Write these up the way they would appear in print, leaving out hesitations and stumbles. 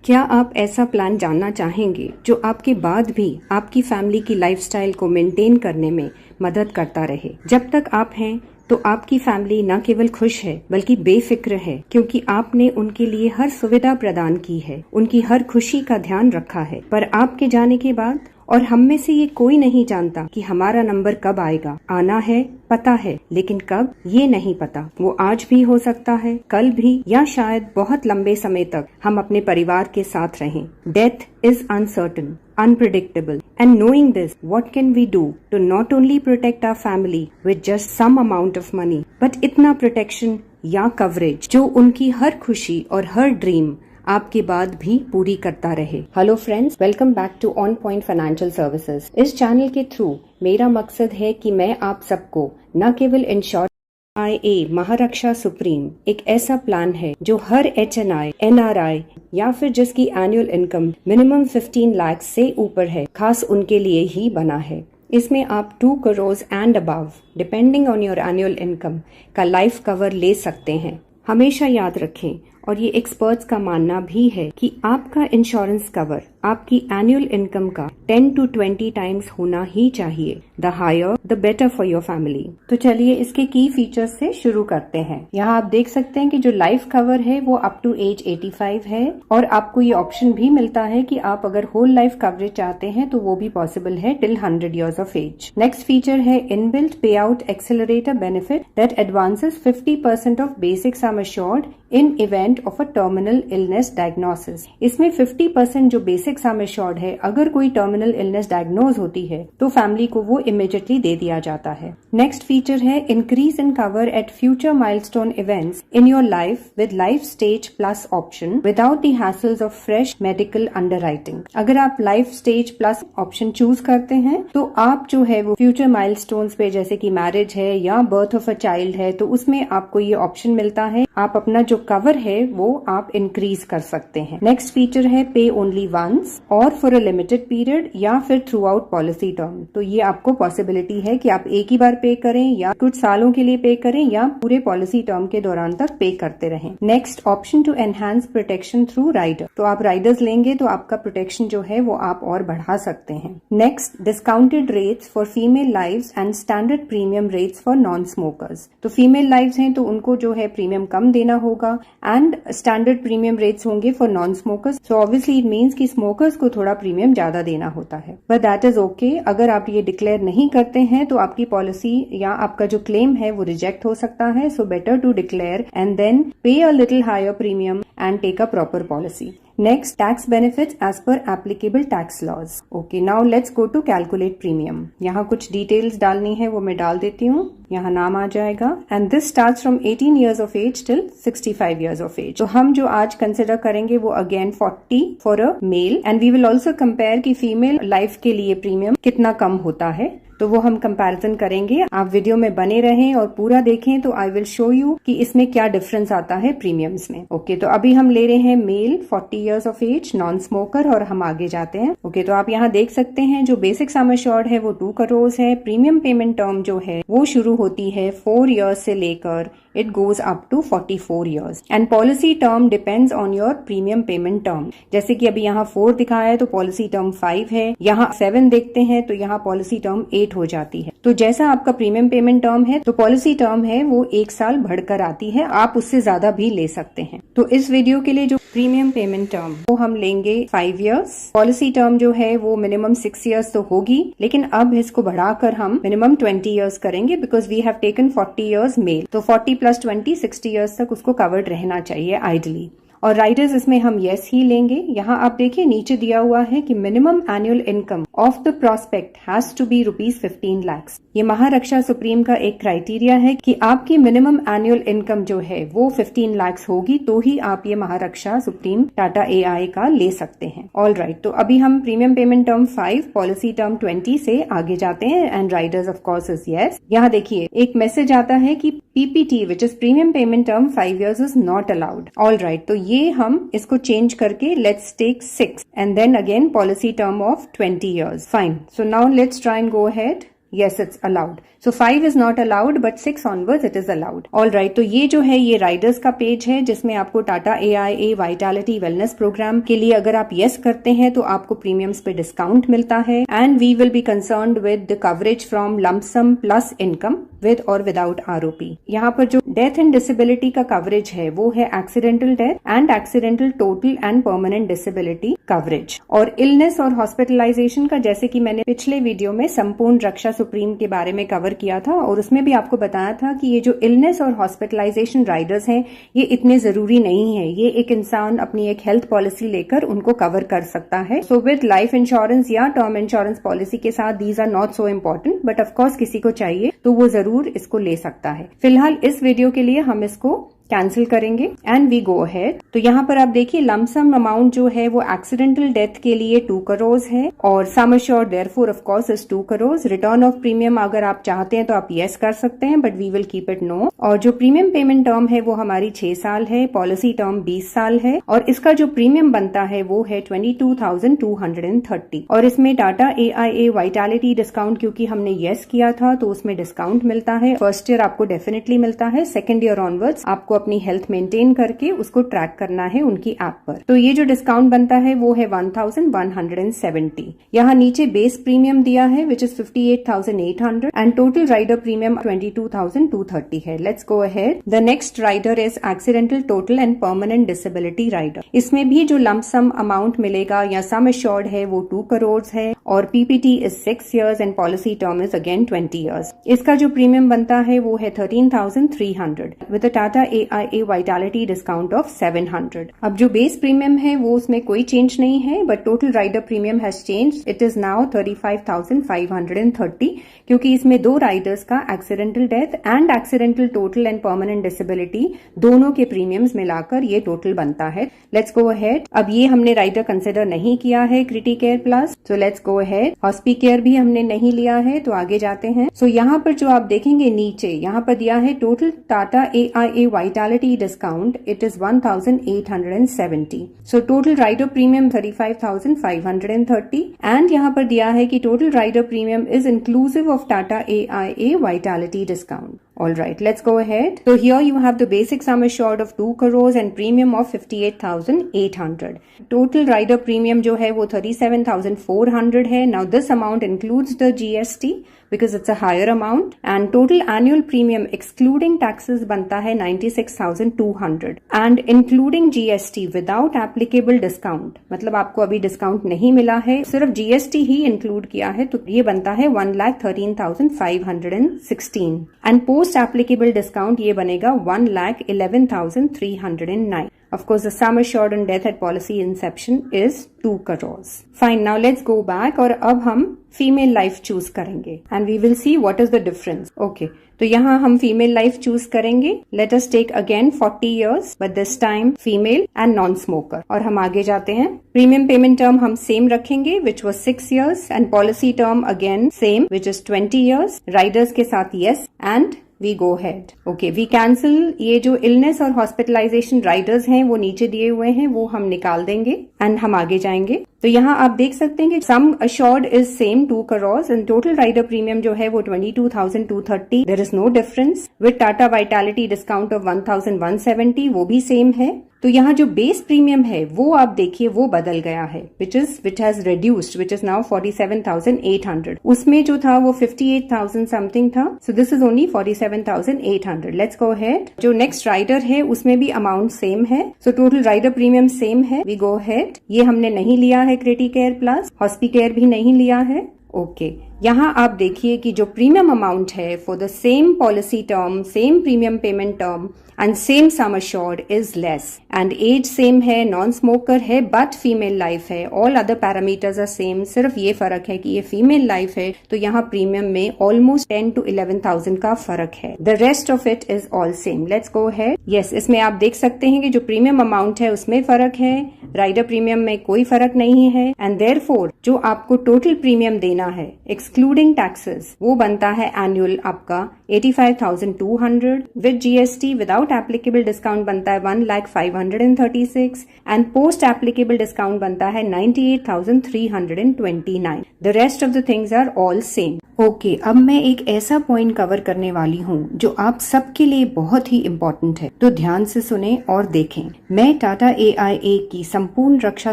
क्या आप ऐसा प्लान जानना चाहेंगे जो आपके बाद भी आपकी फैमिली की लाइफस्टाइल को मेंटेन करने में मदद करता रहे? जब तक आप हैं तो आपकी फैमिली न केवल खुश है बल्कि बेफिक्र है, क्योंकि आपने उनके लिए हर सुविधा प्रदान की है, उनकी हर खुशी का ध्यान रखा है। पर आपके जाने के बाद और हम में से ये कोई नहीं जानता कि हमारा नंबर कब आएगा। आना है पता है, लेकिन कब ये नहीं पता। वो आज भी हो सकता है, कल भी, या शायद बहुत लंबे समय तक हम अपने परिवार के साथ रहें। Death is uncertain, unpredictable, and knowing this, what can we do to not only protect our family with just some amount of money, but इतना protection या coverage जो उनकी हर खुशी और हर ड्रीम आपके बाद भी पूरी करता रहे। Hello friends, welcome back to On Point Financial Services. इस चैनल के थ्रू मेरा मकसद है कि मैं आप सबको न केवल इंश्योर IA महारक्षा सुप्रीम एक ऐसा प्लान है जो हर HNI, NRI या फिर जिसकी एनुअल इनकम मिनिमम 15 लाख से ऊपर है, खास उनके लिए ही बना है। इसमें आप 2 crore and above depending on your annual income का लाइफ कवर ले सकते हैं। हमेशा याद रखें, और ये एक्सपर्ट्स का मानना भी है कि आपका इंश्योरेंस कवर आपकी एनुअल इनकम का 10 to 20 टाइम्स होना ही चाहिए। The higher the better for your family. तो चलिए इसके की फीचर्स से शुरू करते हैं। यहाँ आप देख सकते हैं कि जो लाइफ कवर है वो अप टू एज 85 है, और आपको ये ऑप्शन भी मिलता है कि आप अगर होल लाइफ कवरेज चाहते हैं तो वो भी पॉसिबल है till 100 years of age. Next feature है inbuilt pay out accelerator benefit that advances 50% of basic sum assured in event of a terminal illness diagnosis. इसमें 50% जो बेसिक सम एश्योर्ड है, अगर कोई टर्मिनल इलनेस डायग्नोज होती है तो फैमिली को वो इमीडिएटली दे दिया जाता है। नेक्स्ट फीचर है increase in cover at future milestone events in your life with life stage plus option without the hassles of fresh medical underwriting. अगर आप life stage plus option choose करते हैं तो आप जो है वो फ्यूचर माइलस्टोन्स पे, जैसे कि मैरिज है या बर्थ ऑफ अ चाइल्ड है, तो उसमें आपको ये ऑप्शन मिलता है। आप अपना जो कवर है वो आप इंक्रीज कर सकते हैं। नेक्स्ट फीचर है पे ओनली वंस और फॉर अ लिमिटेड पीरियड या फिर थ्रू आउट पॉलिसी टर्म। तो ये आपको पॉसिबिलिटी है कि आप एक ही बार पे करें या कुछ सालों के लिए पे करें या पूरे पॉलिसी टर्म के दौरान तक पे करते रहें। Next option to enhance protection through rider. तो आप राइडर्स लेंगे तो आपका प्रोटेक्शन जो है वो आप और बढ़ा सकते हैं। Next discounted rates for female lives and standard premium rates for non smokers. तो फीमेल लाइव्स हैं तो उनको जो है प्रीमियम कम देना होगा, एंड स्टैंडर्ड प्रीमियम रेट्स होंगे for non smokers. So obviously it means कि स्मोकर्स को थोड़ा प्रीमियम ज्यादा देना होता है, बट दैट इज ओके। अगर आप ये डिक्लेयर नहीं करते हैं तो आपकी पॉलिसी या आपका जो क्लेम है वो रिजेक्ट हो सकता है। So better to declare and then pay a little higher premium and take a proper policy. Next, tax benefits as per applicable tax laws. Okay, now let's go to calculate premium. यहाँ कुछ details डालनी है वो मैं डाल देती हूँ। यहाँ नाम आ जाएगा and this starts from 18 years of age till 65 years of age. तो हम जो आज कंसिडर करेंगे वो again 40 for a male, and we will also compare कि फीमेल लाइफ के लिए प्रीमियम कितना कम होता है, तो वो हम कंपैरिजन करेंगे। आप वीडियो में बने रहें और पूरा देखें तो आई विल शो यू कि इसमें क्या डिफरेंस आता है प्रीमियम्स में। ओके, तो अभी हम ले रहे हैं male 40 years of age, non smoker, और हम आगे जाते हैं। ओके, तो आप यहाँ देख सकते हैं जो बेसिक सम एश्योर्ड है वो 2 करोड़ है। प्रीमियम पेमेंट टर्म जो है वो शुरू होती है 4 years से लेकर it goes up to 44 years and policy term depends on your premium payment term। जैसे कि अभी यहाँ 4 दिखाया है तो पॉलिसी टर्म 5 है, यहाँ 7 देखते हैं तो यहाँ पॉलिसी टर्म 8 हो जाती है। तो जैसा आपका प्रीमियम पेमेंट टर्म है तो पॉलिसी टर्म है वो 1 साल बढ़कर आती है, आप उससे ज्यादा भी ले सकते हैं। तो इस वीडियो के लिए जो प्रीमियम पेमेंट टर्म वो हम लेंगे 5 years। पॉलिसी टर्म जो है वो मिनिमम 6 years तो होगी, लेकिन अब इसको बढ़ाकर हम मिनिमम 20 years करेंगे because we have taken 40 years male. तो 40 + 20 60 years तक उसको कवर्ड रहना चाहिए आइडली। और राइडर्स इसमें हम यस ही लेंगे। यहाँ आप देखिए नीचे दिया हुआ है कि minimum annual income of the prospect has to be ₹15 lakhs। ये महारक्षा सुप्रीम का एक क्राइटेरिया है कि आपकी मिनिमम एनुअल इनकम जो है वो 15 lakhs होगी तो ही आप ये महारक्षा सुप्रीम टाटा AI का ले सकते हैं। ऑल राइट, तो अभी हम premium payment term 5, policy term 20 से आगे जाते हैं and riders of course is yes. यहाँ देखिए एक मैसेज आता है कि PPT which is premium payment term 5 years is not allowed. All right, तो ये हम इसको चेंज करके let's take 6 and then again policy term of 20 years। Fine, so now let's try and go ahead. Yes, it's allowed. So 5 is not allowed, but 6 onwards it is allowed. All right. तो ये जो है ये Riders का page है जिसमें आपको Tata AIA Vitality Wellness Program के लिए अगर आप यस करते हैं तो आपको प्रीमियम्स पे डिस्काउंट मिलता है. And we will be concerned with the coverage from lump sum plus income with और विदाउट आरओपी. यहाँ पर जो डेथ एंड डिसेबिलिटी का कवरेज है वो है accidental death and accidental total and permanent disability coverage. और इलनेस और हॉस्पिटलाइजेशन का जैसे कि मैंने पिछले वीडियो में संपूर्ण रक्षा सुप्रीम के बारे में कवर किया था और उसमें भी आपको बताया था कि ये जो इलनेस और हॉस्पिटलाइजेशन राइडर्स हैं ये इतने जरूरी नहीं है. ये एक इंसान अपनी एक हेल्थ पॉलिसी लेकर उनको कवर कर सकता है. सो विद लाइफ इंश्योरेंस या टर्म इंश्योरेंस पॉलिसी के साथ these are not so important, but of course किसी को चाहिए तो वो जरूर इसको ले सकता है. फिलहाल इस वीडियो के लिए हम इसको कैंसिल करेंगे एंड वी गो अहेड. तो यहाँ पर आप देखिए लमसम अमाउंट जो है वो एक्सीडेंटल डेथ के लिए 2 करोड़ है और sum assured therefore of course is 2 crore. Return of premium अगर आप चाहते हैं तो आप यस कर सकते हैं, but we will keep it no. और जो प्रीमियम पेमेंट टर्म है वो हमारी 6 साल है, पॉलिसी टर्म 20 साल है और इसका जो प्रीमियम बनता है वो है 22,230. और इसमें टाटा AIA वाइटैलिटी डिस्काउंट क्योंकि हमने यस किया था तो उसमें डिस्काउंट मिलता है. फर्स्ट ईयर आपको डेफिनेटली मिलता है, सेकेंड ईयर ऑनवर्ड्स आपको अपनी हेल्थ मेंटेन करके उसको ट्रैक करना है उनकी ऐप पर. तो ये जो डिस्काउंट बनता है वो है 1,170. यहाँ नीचे बेस प्रीमियम दिया है which is 58,800 and total rider premium 22,230 है. Let's go ahead. The next rider is accidental total and permanent disability rider. इसमें भी जो लंप सम अमाउंट मिलेगा या सम एश्योर्ड है वो 2 करोड़ है और PPT is 6 years and policy term is again 20 years. इसका जो प्रीमियम बनता है वो है 13,300 with Tata AIA vitality discount of 700. अब जो बेस प्रीमियम है वो उसमें कोई चेंज नहीं है, but total rider premium has change. It is now 35,530 क्योंकि इसमें 2 राइडर्स का accidental death and accidental total and permanent disability दोनों के प्रीमियम्स मिलाकर ये टोटल बनता है. Let's go ahead. अब ये हमने राइडर कंसिडर नहीं किया है Criticare plus, so let's go ahead. Hospicare भी हमने नहीं लिया है तो आगे जाते हैं. सो यहाँ पर जो आप देखेंगे नीचे यहाँ पर दिया है total Tata AIA vitality discount, it is 1,870. So total rider premium 35,530 and यहाँ पर दिया है कि total rider premium is inclusive of Tata AIA vitality discount. Alright, let's go ahead. So here you have the basic sum assured of 2 crores and premium of 58,800. Total rider premium जो है वो 37,400 है. Now this amount includes the GST because it's a higher amount and total annual premium excluding taxes बनता है 96,200 and including GST without applicable discount. मतलब आपको अभी discount नहीं मिला है, सिर्फ GST ही इंक्लूड किया है तो ये बनता है 1,13,516 and post applicable discount ये बनेगा 1,11,309. Of course, the sum assured on death at policy inception is 2 crores. Fine, now let's go back और अब हम फीमेल लाइफ चूज करेंगे and we will see what is the difference. Okay, तो यहाँ हम female life choose करेंगे. Let us take again 40 years, but this time female and non-smoker. और हम आगे जाते हैं. प्रीमियम पेमेंट टर्म हम सेम रखेंगे which was 6 years and policy term again same which is 20 years. Riders के साथ yes and we go ahead. Okay, we cancel ये जो illness और hospitalization riders हैं वो नीचे दिए हुए हैं वो हम निकाल देंगे and हम आगे जाएंगे. तो यहाँ आप देख सकते हैं कि sum assured is same 2 crores and total rider premium जो है वो 22,230. There is no difference. With Tata Vitality discount of 1,170 वो भी सेम है. तो यहाँ जो बेस प्रीमियम है वो आप देखिए वो बदल गया है which has reduced which is now 47,800. उसमें जो था वो 58,000 something था. So this is only 47,800. Let's go ahead. जो नेक्स्ट राइडर है उसमें भी अमाउंट सेम है. So total rider premium same है. We go ahead. ये हमने नहीं लिया है क्रिटिकेयर प्लस, हॉस्पिकेयर भी नहीं लिया है. ओके, यहाँ आप देखिए कि जो प्रीमियम अमाउंट है for the same policy term, same premium payment term and same sum assured is less and age same है, नॉन स्मोकर है बट फीमेल लाइफ है. All other parameters are same. सिर्फ ये फर्क है कि ये फीमेल लाइफ है तो यहाँ प्रीमियम में ऑलमोस्ट 10 to 11,000 का फर्क है. The rest of it is all same. Let's go ahead. Yes, इसमें आप देख सकते हैं कि जो प्रीमियम अमाउंट है उसमें फर्क है, राइडर प्रीमियम में कोई फर्क नहीं है एंड देयरफॉर जो आपको टोटल प्रीमियम देना है एक्सक्लूडिंग टैक्सेस वो बनता है एनुअल आपका 85,200 with GST without applicable discount बनता है 1,05,36 एंड पोस्ट एप्लीकेबल डिस्काउंट बनता है 98,329। The rest of the things are all same. Okay, अब मैं एक ऐसा पॉइंट कवर करने वाली हूँ जो आप सबके लिए बहुत ही इम्पोर्टेंट है, तो ध्यान से सुने और देखें। मैं टाटा AIA की संपूर्ण रक्षा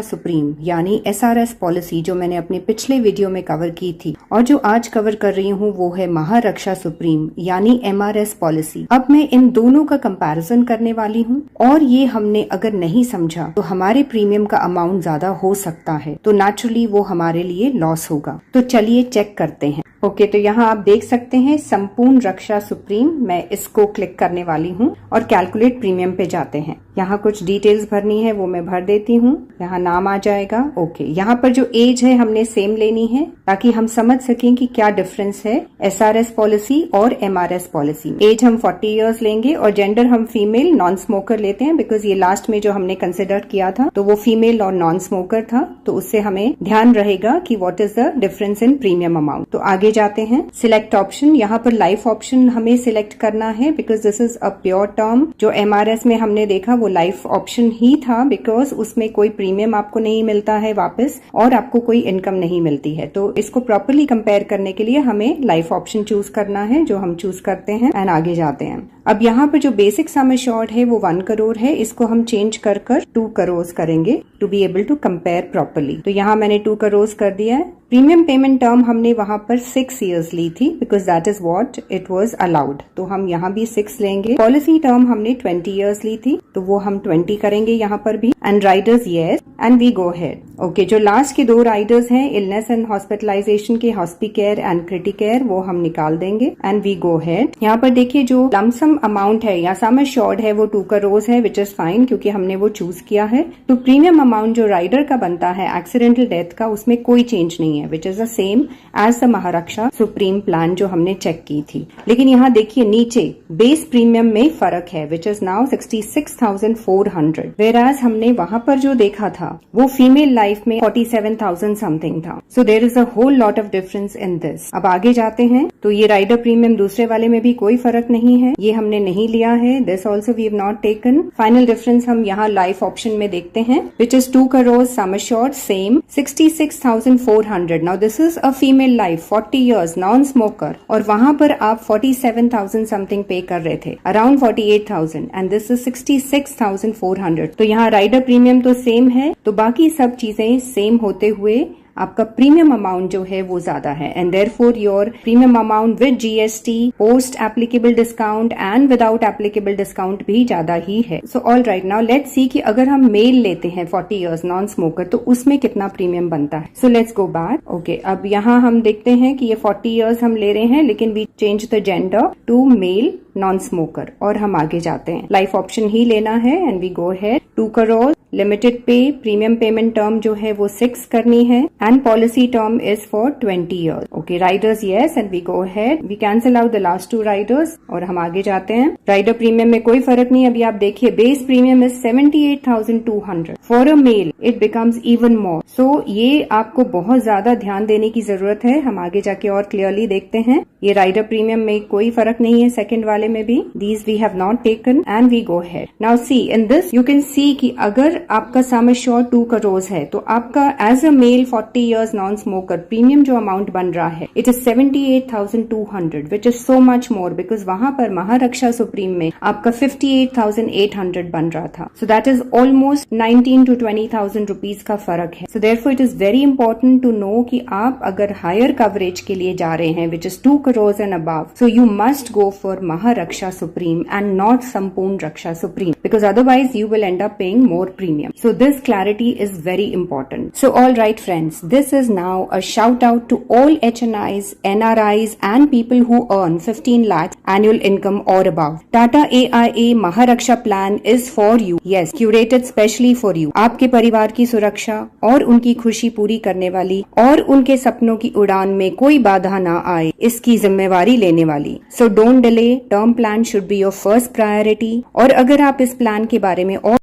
सुप्रीम यानी SRS पॉलिसी जो मैंने अपने पिछले वीडियो में कवर की थी और जो आज कवर कर रही हूँ वो है महारक्षा सुप्रीम यानी MRS पॉलिसी। अब मैं इन दोनों का कंपैरिजन करने वाली हूँ और ये हमने अगर नहीं समझा तो हमारे प्रीमियम का अमाउंट ज्यादा हो सकता है, तो नेचुरली वो हमारे लिए लॉस होगा। तो चलिए चेक करते हैं। ओके, तो यहाँ आप देख सकते हैं संपूर्ण रक्षा सुप्रीम। मैं इसको क्लिक करने वाली हूँ और कैलकुलेट प्रीमियम पे जाते हैं। यहाँ कुछ डिटेल्स भरनी है वो मैं भर देती हूँ। यहाँ नाम आ जाएगा। ओके, यहाँ पर जो एज है हमने सेम लेनी है ताकि हम समझ सकें कि क्या डिफरेंस है SRS पॉलिसी और MRS पॉलिसी। एज हम 40 इयर्स लेंगे और जेंडर हम फीमेल नॉन स्मोकर लेते हैं बिकॉज ये लास्ट में जो हमने कंसिडर किया था तो वो फीमेल और नॉन स्मोकर था, तो उससे हमें ध्यान रहेगा कि what is the difference in premium amount. तो आगे जाते हैं। सिलेक्ट ऑप्शन, यहाँ पर लाइफ ऑप्शन हमें सिलेक्ट करना है because this is a pure term. जो MRS में हमने देखा वो लाइफ ऑप्शन ही था बिकॉज उसमें कोई प्रीमियम आपको नहीं मिलता है वापस और आपको कोई इनकम नहीं मिलती है। तो इसको प्रॉपरली कंपेयर करने के लिए हमें लाइफ ऑप्शन चूज करना है जो हम चूज करते हैं एंड आगे जाते हैं। अब यहाँ पर जो बेसिक सम एश्योर्ड है वो 1 करोड़ है, इसको हम चेंज कर 2 करोड़ करेंगे to be able to compare properly. तो यहाँ मैंने 2 करोड़ कर दिया है। प्रीमियम पेमेंट टर्म हमने वहां पर 6 इयर्स ली थी because that is what it was allowed, तो हम यहाँ भी 6 लेंगे। पॉलिसी टर्म हमने 20 इयर्स ली थी तो वो हम 20 करेंगे यहाँ पर भी। And riders yes and we go head. Okay, जो लास्ट के 2 राइडर्स हैं इलनेस एंड हॉस्पिटलाइजेशन के हॉस्पिकेयर एंड क्रिटिकेयर वो हम निकाल देंगे एंड वी गो हेड। यहाँ पर देखिए जो लमसम अमाउंट है या सम एश्योर्ड है वो 2 करोड़ है विच इज फाइन क्योंकि हमने वो चूज किया है। तो प्रीमियम अमाउंट जो राइडर का बनता है एक्सीडेंटल डेथ का उसमें कोई चेंज नहीं है which is the same as the Maharaksha Supreme plan जो हमने चेक की थी। लेकिन यहाँ देखिए नीचे बेस प्रीमियम में फर्क है विच इज नाउ 66,400 वेराज हमने वहां पर जो देखा था वो फीमेल लाइफ में 47,000 समथिंग था। So there is a whole lot of difference in this. अब आगे जाते हैं तो ये राइडर प्रीमियम दूसरे वाले में भी कोई फर्क नहीं है, ये हमने नहीं लिया है। This also we have not taken. Final difference हम यहाँ लाइफ ऑप्शन में देखते हैं which is 2 crore sum assured same 66,400। Now this is a female life 40 years non smoker और वहां पर आप 47,000 समथिंग पे कर रहे थे, अराउंड 48,000 एंड दिस इज 66,400। तो यहाँ राइडर प्रीमियम तो सेम है, तो बाकी सब चीजें सेम होते हुए आपका प्रीमियम अमाउंट जो है वो ज्यादा है and therefore your premium amount with GST post applicable discount and without applicable discount भी ज्यादा ही है। So all right, now let's see कि अगर हम मेल लेते हैं 40 इयर्स नॉन स्मोकर तो उसमें कितना प्रीमियम बनता है। सो लेट्स गो बैक। ओके, अब यहाँ हम देखते हैं कि ये 40 इयर्स हम ले रहे हैं लेकिन we change the gender to male non smoker और हम आगे जाते हैं। लाइफ ऑप्शन ही लेना है एंड वी गो है 2 crore. Limited pay premium payment term जो है वो 6 करनी है एंड policy term is for 20 years. Okay, riders yes and we go head. We cancel out the last 2 riders और हम आगे जाते हैं। राइडर प्रीमियम में कोई फर्क नहीं। अभी आप देखिए base premium is 78,200 for a male, it becomes even more. So ये आपको बहुत ज्यादा ध्यान देने की जरूरत है। हम आगे जाके और क्लियरली देखते हैं। ये राइडर प्रीमियम में कोई फर्क नहीं है, सेकंड वाले में भी। These we have not taken and we go head. Now see in this you can see कि अगर आपका सम एश्योर्ड 2 करोड़ है तो आपका as a male 40 years non smoker premium जो अमाउंट बन रहा है it is 78,200 which is so much more because वहां पर महारक्षा सुप्रीम में आपका 58,800 बन रहा था। So that is almost 19,000 to 20,000 rupees का फर्क है। So therefore it is very important to know कि आप अगर हायर कवरेज के लिए जा रहे हैं which is 2 crore and above, so you must go for Maharaksha Supreme and not Sampoorna Raksha Supreme because otherwise you will end up paying more premium. So this clarity is very important. So all right friends, this is now a shout out to all HNIs, NRIs and people who earn 15 lakhs annual income or above. Tata AIA Maharaksha plan is for you. Yes, curated specially for you. आपके परिवार की सुरक्षा और उनकी खुशी पूरी करने वाली और उनके सपनों की उड़ान में कोई बाधा ना आए इसकी जिम्मेवारी लेने वाली। So don't delay. Term plan should be your first priority. और अगर आप इस प्लान के बारे में और